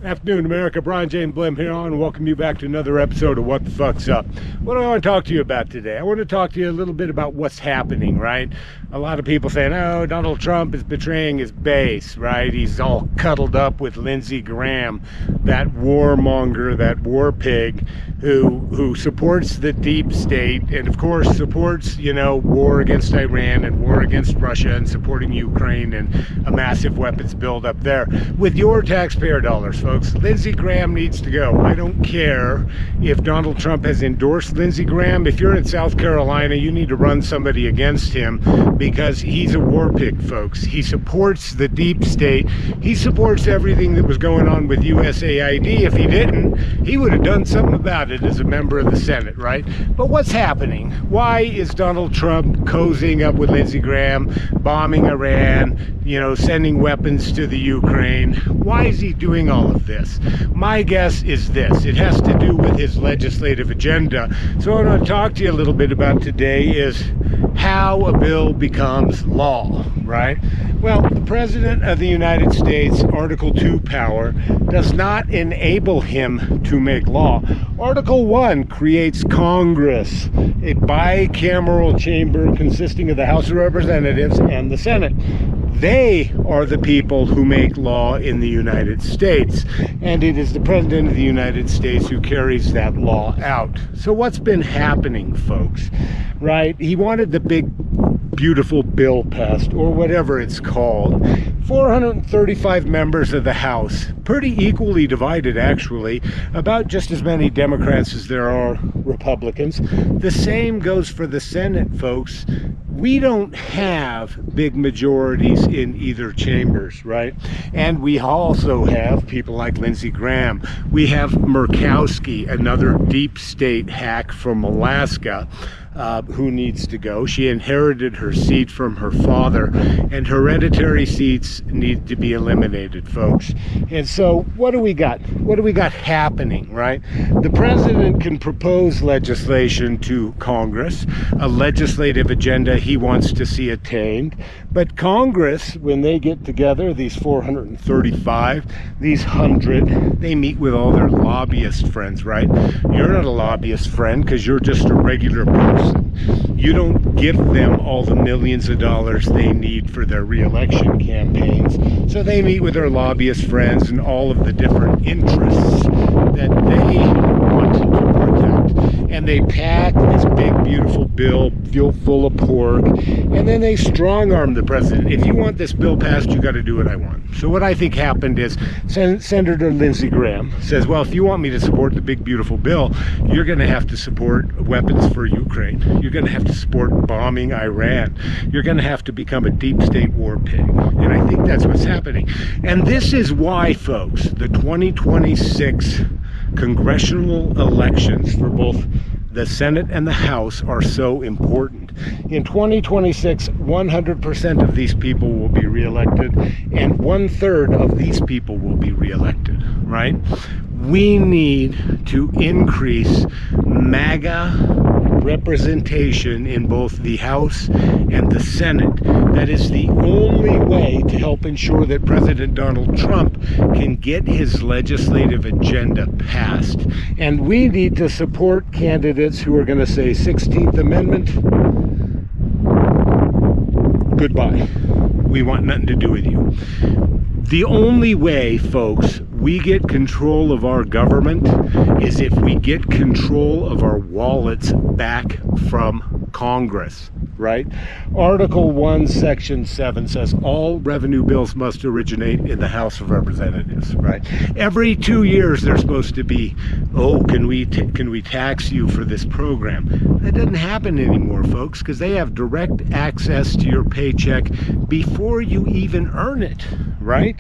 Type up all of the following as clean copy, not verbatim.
Afternoon, America. Brian James Blim here on. Welcome you back to another episode of What the Fuck's Up. What do I want to talk to you about today? I want to talk to you a little bit about what's happening, right? A lot of people saying, oh, Donald Trump is betraying his base, right? He's all cuddled up with Lindsey Graham, that warmonger, that war pig who supports the deep state and, of course, supports, war against Iran and war against Russia and supporting Ukraine and a massive weapons buildup there with your taxpayer dollars, folks. Lindsey Graham needs to go. I don't care if Donald Trump has endorsed Lindsey Graham. If you're in South Carolina, you need to run somebody against him because he's a war pig, folks. He supports the deep state. He supports everything that was going on with USAID. If he didn't, he would have done something about it as a member of the Senate, right? But what's happening? Why is Donald Trump cozying up with Lindsey Graham, bombing Iran, sending weapons to the Ukraine? Why is he doing all of this? My guess is this. It has to do with his legislative agenda. So what I want to talk to you a little bit about today is how a bill becomes law, right? Well, the President of the United States, Article 2 power, does not enable him to make law. Article 1 creates Congress, a bicameral chamber consisting of the House of Representatives and the Senate. They are the people who make law in the United States, and it is the President of the United States who carries that law out. So what's been happening, folks, right? He wanted the big, beautiful bill passed, or whatever it's called. 435 members of the House, pretty equally divided actually, about just as many Democrats as there are Republicans. The same goes for the Senate, folks. We don't have big majorities in either chambers, right? And we also have people like Lindsey Graham. We have Murkowski, another deep state hack from Alaska, who needs to go. She inherited her seat from her father, and hereditary seats need to be eliminated, folks. And so what do we got? What do we got happening, right? The president can propose legislation to Congress, a legislative agenda he wants to see attained, but Congress, when they get together, these 435, these 100, they meet with all their lobbyist friends, right? You're not a lobbyist friend because you're just a regular person. You don't give them all the millions of dollars they need for their re-election campaigns. So they meet with their lobbyist friends and all of the different interests that they want to protect. And they pack this big, beautiful bill full of pork, and then they strong-arm the president. If you want this bill passed, you got to do what I want. So what I think happened is Senator Lindsey Graham says, well, if you want me to support the big, beautiful bill, you're going to have to support weapons for Ukraine. You're going to have to support bombing Iran. You're going to have to become a deep state war pig. And I think that's what's happening. And this is why, folks, the 2026 congressional elections for both the Senate and the House are so important. In 2026, 100% of these people will be reelected, and 1/3 of these people will be reelected, right? We need to increase MAGA representation in both the House and the Senate. That is the only way to help ensure that President Donald Trump can get his legislative agenda passed. And we need to support candidates who are going to say 16th Amendment, goodbye. We want nothing to do with you. The only way, folks, we get control of our government is if we get control of our wallets back from Congress, right? Article 1, Section 7 says all revenue bills must originate in the House of Representatives, right? Every 2 years they're supposed to be, oh, can we tax you for this program? That doesn't happen anymore, folks, because they have direct access to your paycheck before you even earn it, right?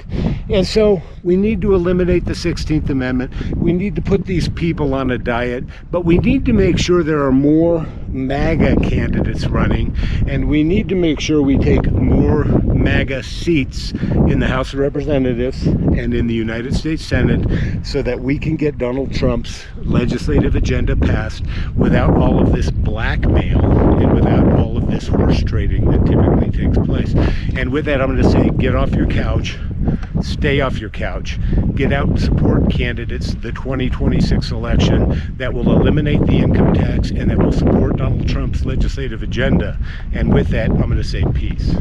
And so we need to eliminate the 16th Amendment. We need to put these people on a diet, but we need to make sure there are more MAGA candidates running, and we need to make sure we take more MAGA seats in the House of Representatives and in the United States Senate so that we can get Donald Trump's legislative agenda passed without all of this blackmail and without all of this horse trading that typically takes place. And with that, I'm going to say, get off your couch, Stay off your couch. Get out and support candidates the 2026 election that will eliminate the income tax and that will support Donald Trump's legislative agenda. And with that, I'm going to say peace.